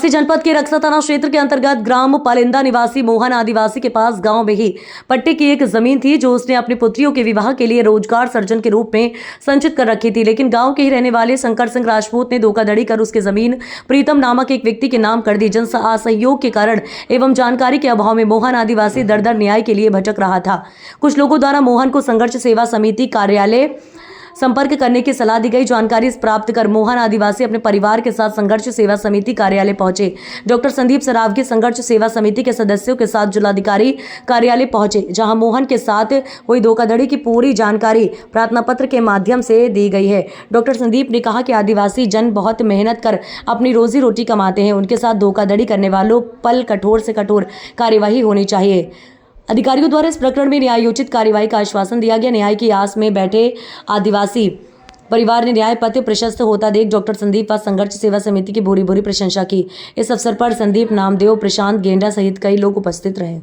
बस्ती जनपद के रक्सा थाना क्षेत्र के अंतर्गत ग्राम पालिंदा निवासी मोहन आदिवासी के पास गांव में ही पट्टे की एक जमीन थी जो उसने अपनी पुत्रियों के विवाह के लिए रोजगार सर्जन के रूप में संचित कर रखी थी। लेकिन गांव के ही रहने वाले शंकर सिंह राजपूत ने धोखाधड़ी कर उसकी जमीन प्रीतम नामक एक व्यक्ति के नाम कर दी। जन असहयोग के कारण एवं जानकारी के अभाव में मोहन आदिवासी दर दर न्याय के लिए भटक रहा था। कुछ लोगों द्वारा मोहन को संघर्ष सेवा समिति कार्यालय संपर्क करने की सलाह दी गई। जानकारी प्राप्त कर मोहन आदिवासी अपने परिवार के साथ संघर्ष सेवा समिति कार्यालय पहुंचे। डॉक्टर संदीप सरावगी संघर्ष सेवा समिति के सदस्यों के साथ जिलाधिकारी कार्यालय पहुंचे, जहां मोहन के साथ हुई धोखाधड़ी की पूरी जानकारी प्रार्थना पत्र के माध्यम से दी गई है। डॉक्टर संदीप ने कहा कि आदिवासी जन बहुत मेहनत कर अपनी रोजी रोटी कमाते हैं, उनके साथ धोखाधड़ी करने वालों पर कठोर से कठोर कार्यवाही होनी चाहिए। अधिकारियों द्वारा इस प्रकरण में न्यायोचित कार्यवाही का आश्वासन दिया गया। न्याय की आस में बैठे आदिवासी परिवार ने न्याय पत्र प्रशस्त होता देख डॉक्टर संदीप व संघर्ष सेवा समिति की भूरी भूरी प्रशंसा की। इस अवसर पर संदीप नामदेव, प्रशांत गेंडा सहित कई लोग उपस्थित रहे।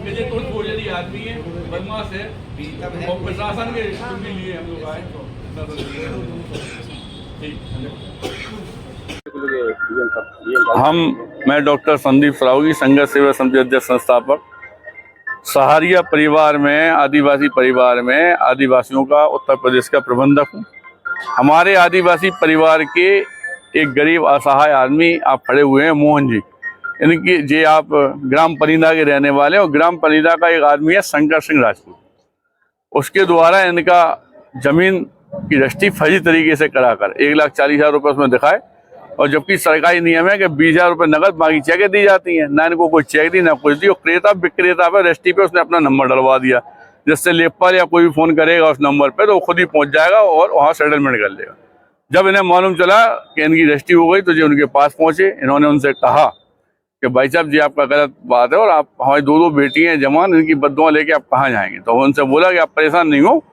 कि ये कुछ बोझली आदमी है, बदमाश है और प्रशासन के लिए हम लोग आए। मैं डॉक्टर संदीप सरावगी, संघर्ष सेवा समिति अध्यक्ष संस्थापक, सहारिया परिवार में आदिवासी परिवार में आदिवासियों का उत्तर प्रदेश का प्रबंधक हूँ। हमारे आदिवासी परिवार के एक गरीब असहाय आदमी आप खड़े हुए हैं, मोहन जी। इनकी जे आप ग्राम पालिंदा के रहने वाले और ग्राम पालिंदा का एक आदमी है शंकर सिंह राजपूत। उसके द्वारा इनका जमीन की रजिस्ट्री फर्जी तरीके से कराकर 1,40,000 रुपये उसमें दिखाए, और जबकि सरकारी नियम है कि 20,000 रुपये नकद बाकी चेक दी जाती हैं। ना इनको कोई चेक दी ना कुछ दी। और क्रेता विक्रेता पर रजिस्ट्री पे उसने अपना नंबर डलवा दिया, जिससे लेखपाल या कोई भी फ़ोन करेगा उस नंबर पर तो वो खुद ही पहुँच जाएगा और वहाँ सेटलमेंट कर लेगा। जब इन्हें मालूम चला कि इनकी रजिस्ट्री हो गई तो जो उनके पास पहुँचे, इन्होंने उनसे कहा कि भाई साहब जी आपका गलत बात है और आप हमारी 2 बेटी हैं जवान, इनकी बद्दुआ लेके आप कहाँ जाएंगे। तो उनसे बोला कि आप परेशान नहीं हो,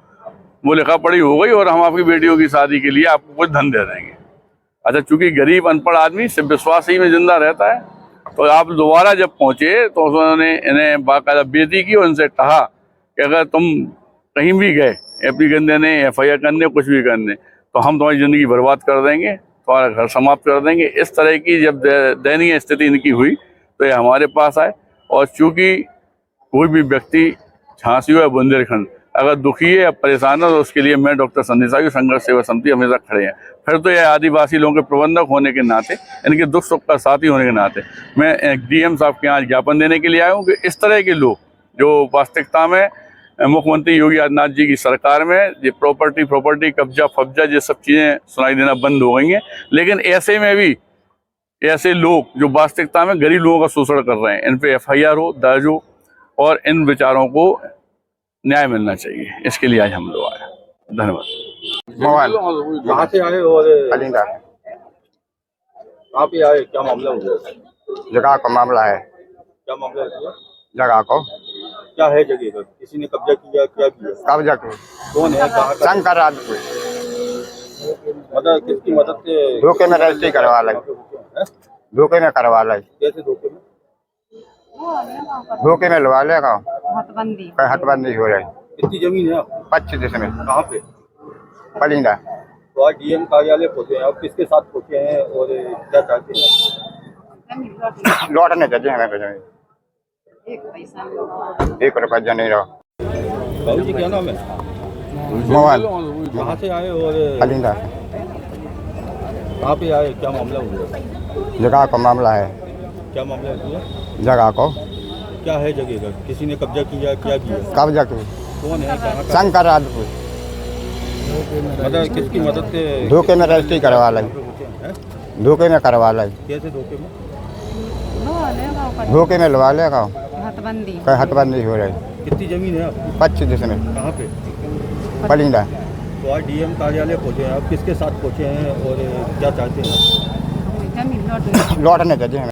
वो लिखा पढ़ी हो गई और हम आपकी बेटियों की शादी के लिए आपको कुछ धन दे देंगे। अच्छा, चूंकि गरीब अनपढ़ आदमी सिर्फ विश्वास ही में जिंदा रहता है, तो आप दोबारा जब पहुँचे तो उन्होंने इन्हें बाकायदा बेइज्जती की और उनसे कहा कि अगर तुम कहीं भी गए एप्लीकेशन देने, FIR करने, कुछ भी करने, तो हम तुम्हारी ज़िंदगी बर्बाद कर देंगे, तुम्हारा घर समाप्त कर देंगे। इस तरह की जब दयनीय स्थिति इनकी हुई तो ये हमारे पास आए। और चूंकि कोई भी व्यक्ति झांसी हो या बुंदेलखंड अगर दुखी है या परेशान है तो उसके लिए मैं डॉक्टर संदीप सरावगी संघर्ष सेवा समिति हमेशा खड़े हैं। फिर तो ये आदिवासी लोगों के प्रबंधक होने के नाते, इनके दुख सुख का साथी होने के नाते मैं DM साहब के यहाँ ज्ञापन देने के लिए आया हूँ कि इस तरह के लोग जो वास्तविकता में मुख्यमंत्री योगी आदित्यनाथ जी की सरकार में ये प्रॉपर्टी कब्जा फब्जा ये सब चीज़ें सुनाई देना बंद हो गई हैं। लेकिन ऐसे में भी ऐसे लोग जो वास्तविकता में गरीब लोगों का शोषण कर रहे हैं, इन पे FIR हो, दर्ज हो और इन बेचारों को न्याय मिलना चाहिए। इसके लिए आज हम लोग आए। धन्यवाद। मोहन कहाँ से आए और पालिंदा कहाँ पे आए, क्या मामला हुआ? जगह का मामला है। क्या मामला है? जगह को क्या है जगह का? किसी ने कब्जा किया? क्या किया? कब्जा की कौन है? कहाँ का? शंकर राजपूत। मतलब किसकी मदद से? धोखे में रजिस्ट्री करवा लाई। धोखे में करवा लाई। कैसे धोखे में? धोखे में लगा लेगा, हटबंदी हो रही। कितनी जमीन है आपकी? 25 में। कहाँ पे? पालिंदा। तो आज DM कार्यालय पहुँचे हैं, आप किसके साथ पहुँचे हैं और क्या चाहते हैं? लौटने चाहिए हमें तो जमीन। 1 रुपया नहीं रहा। बाबू जी क्या नाम है? मोहन। कहाँ से आए और पालिंदा। कहाँ पे आए, क्या मामला हुआ? जगह का मामला है। क्या मामला है? जगह को क्या है जगह का? किसी ने कब्जा किया? क्या किया? कब्जा की कौन है? कहाँ का? शंकर राजपूत। मतलब किसकी मदद से? धोखे में रजिस्ट्री करवा लाई। धोखे में करवा लाई। कैसे धोखे में? धोखे में लगा लेगा, हटबंदी हो रही। कितनी जमीन है आपकी? 25 में। कहाँ पे? पालिंदा। तो आज DM कार्यालय पहुँचे हैं, आप किसके साथ पहुँचे हैं और क्या चाहते हैं? लौटने चाहिए हमें।